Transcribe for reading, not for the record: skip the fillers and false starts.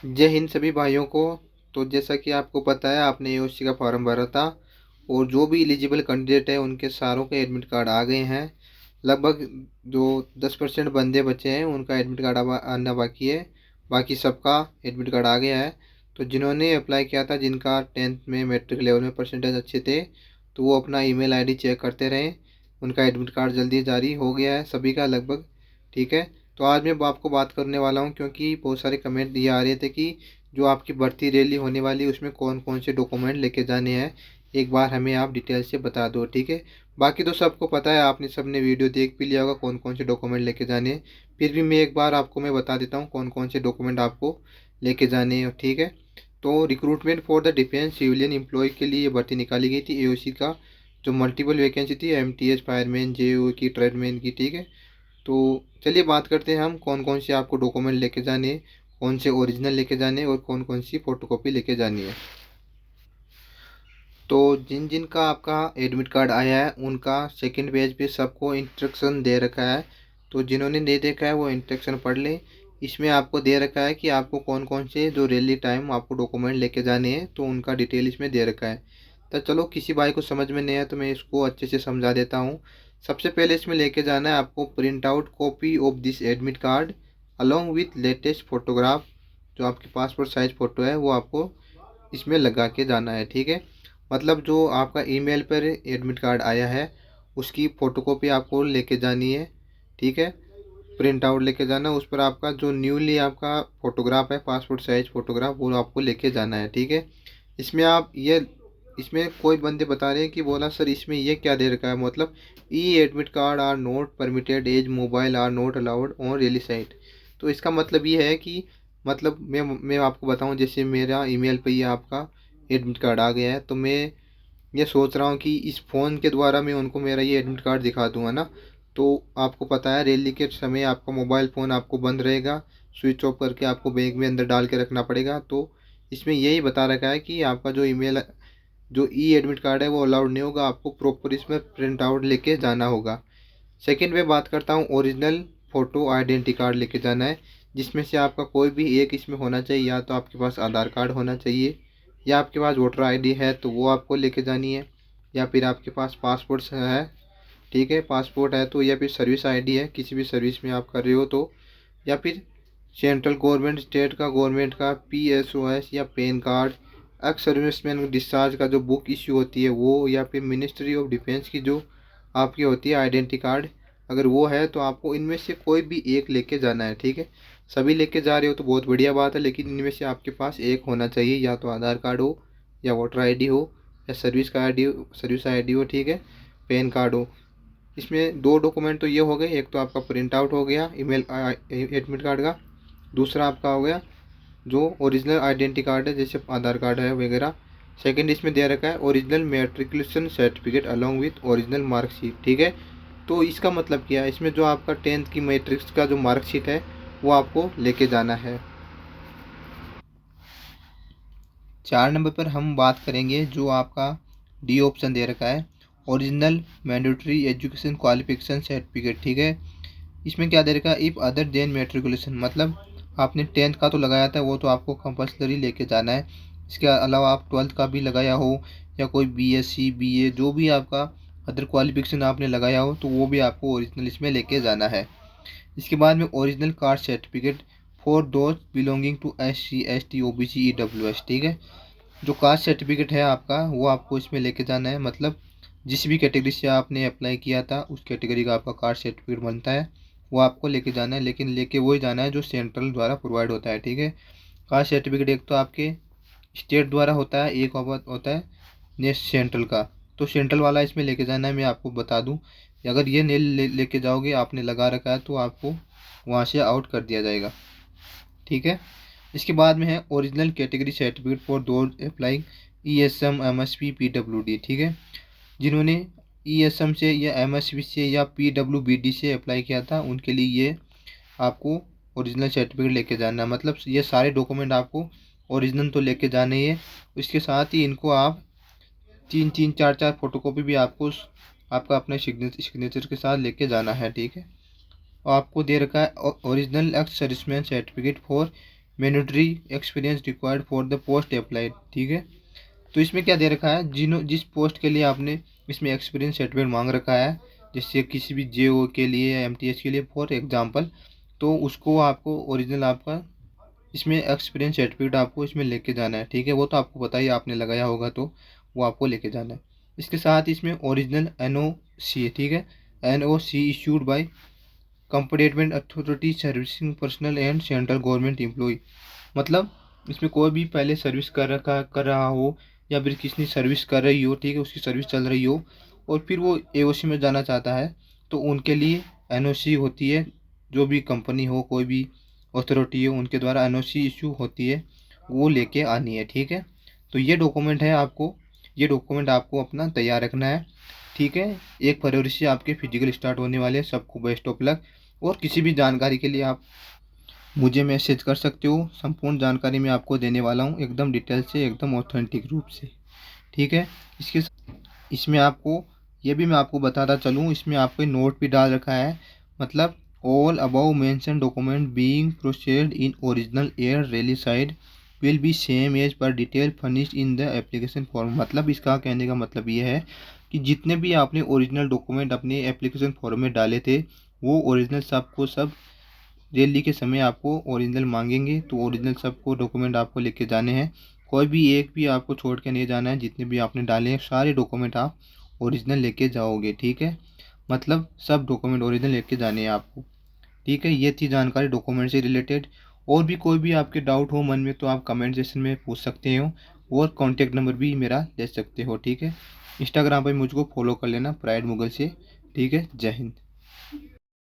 जय हिंद सभी भाइयों को। तो जैसा कि आपको पता है, आपने एओसी का फॉर्म भरा था और जो भी एलिजिबल कैंडिडेट है उनके सारों के एडमिट कार्ड आ गए हैं। लगभग जो 10% बंदे बचे हैं उनका एडमिट कार्ड आना बाकी है। बाकी सबका एडमिट कार्ड आ गया है। तो जिन्होंने अप्लाई किया था, जिनका 10th में मैट्रिक लेवल में परसेंटेज अच्छे थे, तो वो अपना ईमेल आईडी चेक करते रहें। उनका एडमिट कार्ड जल्दी जारी हो गया है सभी का लगभग। ठीक है। तो आज मैं आपको बात करने वाला हूँ, क्योंकि बहुत सारे कमेंट ये आ रहे थे कि जो आपकी भर्ती रैली होने वाली है उसमें कौन कौन से डॉक्यूमेंट लेके जाने हैं, एक बार हमें आप डिटेल से बता दो। ठीक है। बाकी तो सबको पता है, आपने सबने वीडियो देख भी लिया होगा कौन कौन से डॉक्यूमेंट लेके जाने हैं। फिर भी मैं एक बार आपको मैं बता देता हूँ कौन कौन से डॉक्यूमेंट आपको लेके जाने हैं। ठीक है। तो recruitment for the defence civilian employ के लिए ये भर्ती निकाली गई थी एओसी का। जो मल्टीपल वैकेंसी थी, एमटीएच फायरमैन, जेओ की, ट्रेडमैन की। ठीक है। तो चलिए बात करते हैं हम कौन कौन से आपको डॉक्यूमेंट लेके जाने हैं, कौन से ओरिजिनल लेके जाने हैं और कौन कौन सी फ़ोटोकॉपी लेके जानी है। तो जिन जिन का आपका एडमिट कार्ड आया है उनका सेकंड पेज पे सबको इंस्ट्रक्शन दे रखा है। तो जिन्होंने नहीं देखा है वो इंस्ट्रक्शन पढ़ लें। इसमें आपको दे रखा है कि आपको कौन कौन से जो रैली टाइम आपको डॉक्यूमेंट लेके जाने हैं, तो उनका डिटेल इसमें दे रखा है। तो चलो, किसी भाई को समझ में नहीं है तो मैं इसको अच्छे से समझा देता हूँ। सबसे पहले इसमें लेके जाना है आपको print out copy of this admit card along with latest photograph. जो आपकी पासपोर्ट साइज फ़ोटो है वो आपको इसमें लगा के जाना है। ठीक है। मतलब जो आपका ईमेल पर एडमिट कार्ड आया है उसकी फ़ोटोकॉपी आपको लेके जानी है। ठीक है। प्रिंट आउट लेके जाना, उस पर आपका जो न्यूली आपका फ़ोटोग्राफ है, पासपोर्ट साइज फ़ोटोग्राफ, वो आपको लेके जाना है। ठीक है। इसमें आप ये इसमें कोई बंदे बता रहे हैं कि बोला सर इसमें ये क्या दे रखा है, मतलब e admit card are not permitted as mobile are not allowed on really site. तो इसका मतलब ये है कि, मतलब मैं आपको बताऊं, जैसे मेरा ईमेल पे ये आपका एडमिट कार्ड आ गया है, तो मैं ये सोच रहा हूँ कि इस फ़ोन के द्वारा मैं उनको मेरा ये एडमिट कार्ड दिखा दूंगा ना। तो आपको पता है रैली के समय आपका मोबाइल फ़ोन आपको बंद रहेगा, स्विच ऑफ करके आपको बैग में अंदर डाल के रखना पड़ेगा। तो इसमें यही बता रखा है कि आपका जो ईमेल जो ई एडमिट कार्ड है वो अलाउड नहीं होगा, आपको प्रॉपर इसमें प्रिंट आउट लेके जाना होगा। सेकंड में बात करता हूँ ओरिजिनल फ़ोटो आइडेंटिटी कार्ड लेके जाना है, जिसमें से आपका कोई भी एक इसमें होना चाहिए। या तो आपके पास आधार कार्ड होना चाहिए, या आपके पास वोटर आईडी है तो वो आपको लेके जानी है, या फिर आपके पास पासपोर्ट है। ठीक है, पासपोर्ट है तो, या फिर सर्विस आईडी है, किसी भी सर्विस में आप कर रहे हो तो, या फिर सेंट्रल गवर्नमेंट, स्टेट का, गवर्नमेंट का पीएसओएस या pan card, ex serviceman discharge का जो बुक इश्यू होती है वो, या फिर मिनिस्ट्री ऑफ डिफेंस की जो आपकी होती है आइडेंटिटी कार्ड, अगर वो है तो आपको इनमें से कोई भी एक लेके जाना है। ठीक है। सभी लेके जा रहे हो तो बहुत बढ़िया बात है, लेकिन इनमें से आपके पास एक होना चाहिए, या तो आधार कार्ड हो, या वोटर आईडी हो, या सर्विस का आईडी हो, सर्विस आईडी हो। ठीक है। पैन कार्ड हो। इसमें दो डॉक्यूमेंट तो ये हो गए, एक तो आपका प्रिंट आउट हो गया ईमेल एडमिट कार्ड का, दूसरा आपका हो गया जो ओरिजिनल आइडेंटिटी कार्ड है, जैसे आधार कार्ड है वगैरह। सेकंड इसमें दे रखा है original matriculation certificate along with original marksheet. ठीक है। तो इसका मतलब क्या है, इसमें जो आपका 10th की मैट्रिक्स का जो मार्कशीट है वो आपको लेके जाना है। 4 नंबर पर हम बात करेंगे जो आपका डी ऑप्शन दे रखा है original mandatory education qualification certificate. ठीक है। इसमें क्या दे रखा है, इफ़ अदर देन मेट्रिकुलेशन, मतलब आपने 10th का तो लगाया था वो तो आपको कंपल्सरी लेके जाना है। इसके अलावा आप 12th का भी लगाया हो, या कोई बीएससी बीए जो भी आपका अदर क्वालिफिकेशन आपने लगाया हो, तो वो भी आपको ओरिजिनल इसमें लेके जाना है। इसके बाद में original caste certificate for those belonging to SC ST OBC EWS। ठीक है। जो कास्ट सर्टिफिकेट है आपका वो आपको इसमें लेके जाना है, मतलब जिस भी कैटेगरी से आपने अप्लाई किया था उस कैटेगरी का आपका कास्ट सर्टिफिकेट बनता है, वो आपको लेके जाना है, लेकिन लेके वही जाना है जो सेंट्रल द्वारा प्रोवाइड होता है। ठीक है। कास्ट सर्टिफिकेट एक तो आपके स्टेट द्वारा होता है, एक होता है नेक्स्ट सेंट्रल का। तो सेंट्रल वाला इसमें लेके जाना है। मैं आपको बता दूं, अगर ये नहीं लेके जाओगे, आपने लगा रखा है, तो आपको वहाँ से आउट कर दिया जाएगा। ठीक है। इसके बाद में है original category certificate for those applying ESM MSP PWD। ठीक है। जिन्होंने ESM से या MSP से या PWBD से अप्लाई किया था उनके लिए ये आपको ओरिजिनल सर्टिफिकेट लेके जाना है। मतलब ये सारे डॉक्यूमेंट आपको ओरिजिनल तो लेके जाने ही है, इसके साथ ही इनको आप 3 3 4 4 फोटोकॉपी भी आपको आपका अपने सिग्नेचर के साथ लेके जाना है। ठीक है। और आपको दे रखा है original ex serviceman certificate for mandatory experience required for the post applied. ठीक है, तो इसमें क्या दे रखा है, जिस पोस्ट के लिए आपने इसमें एक्सपीरियंस सर्टिफिकेट मांग रखा है, जैसे किसी भी जेओ के लिए या एमटीएस के लिए फॉर एग्जांपल, तो उसको आपको ओरिजिनल आपका इसमें एक्सपीरियंस सर्टिफिकेट आपको इसमें लेके जाना है। ठीक है, वो तो आपको पता ही, आपने लगाया होगा तो वो आपको लेके जाना है। इसके साथ इसमें ओरिजिनल एनओसी है। ठीक है, NOC issued by competent authority servicing personnel and central government employ. मतलब इसमें कोई भी पहले सर्विस कर रहा हो, या फिर किसी ने सर्विस कर रही हो, ठीक है, उसकी सर्विस चल रही हो, और फिर वो एओसी में जाना चाहता है, तो उनके लिए एनओसी होती है। जो भी कंपनी हो, कोई भी अथॉरिटी हो, उनके द्वारा एनओसी इशू होती है, वो लेके आनी है। ठीक है, तो ये डॉक्यूमेंट है, आपको ये डॉक्यूमेंट आपको अपना तैयार रखना है। ठीक है, 1 फरवरी से आपके फिजिकल स्टार्ट होने वाले हैं। सबको बेस्ट ऑफ लक। और किसी भी जानकारी के लिए आप मुझे मैसेज कर सकते हो। संपूर्ण जानकारी मैं आपको देने वाला हूँ, एकदम डिटेल से, एकदम ऑथेंटिक रूप से। ठीक है, इसके इसमें आपको ये भी मैं आपको बताता चलूँ, इसमें आपको नोट भी डाल रखा है। मतलब all about mention document being processed in original air rally side will be same as per detail furnished in the application form. मतलब इसका कहने का मतलब ये है कि जितने भी आपने ओरिजिनल डॉक्यूमेंट अपने एप्लीकेशन फॉर्म में डाले थे, वो ओरिजिनल सबको सब रैली के समय आपको ओरिजिनल मांगेंगे, तो ओरिजिनल सबको डॉक्यूमेंट आपको लेके जाने हैं। कोई भी एक भी आपको छोड़ के नहीं जाना है। जितने भी आपने डाले हैं सारे डॉक्यूमेंट आप ओरिजिनल लेके जाओगे। ठीक है, मतलब सब डॉक्यूमेंट ओरिजिनल लेके जाने हैं आपको। ठीक है, ये थी जानकारी डॉक्यूमेंट से रिलेटेड। और भी कोई भी आपके डाउट हो मन में, तो आप कमेंट सेक्शन में पूछ सकते हो, और कॉन्टैक्ट नंबर भी मेरा ले सकते हो। ठीक है, इंस्टाग्राम पर मुझको फॉलो कर लेना, प्राइड मुगल से। ठीक है, जय हिंद।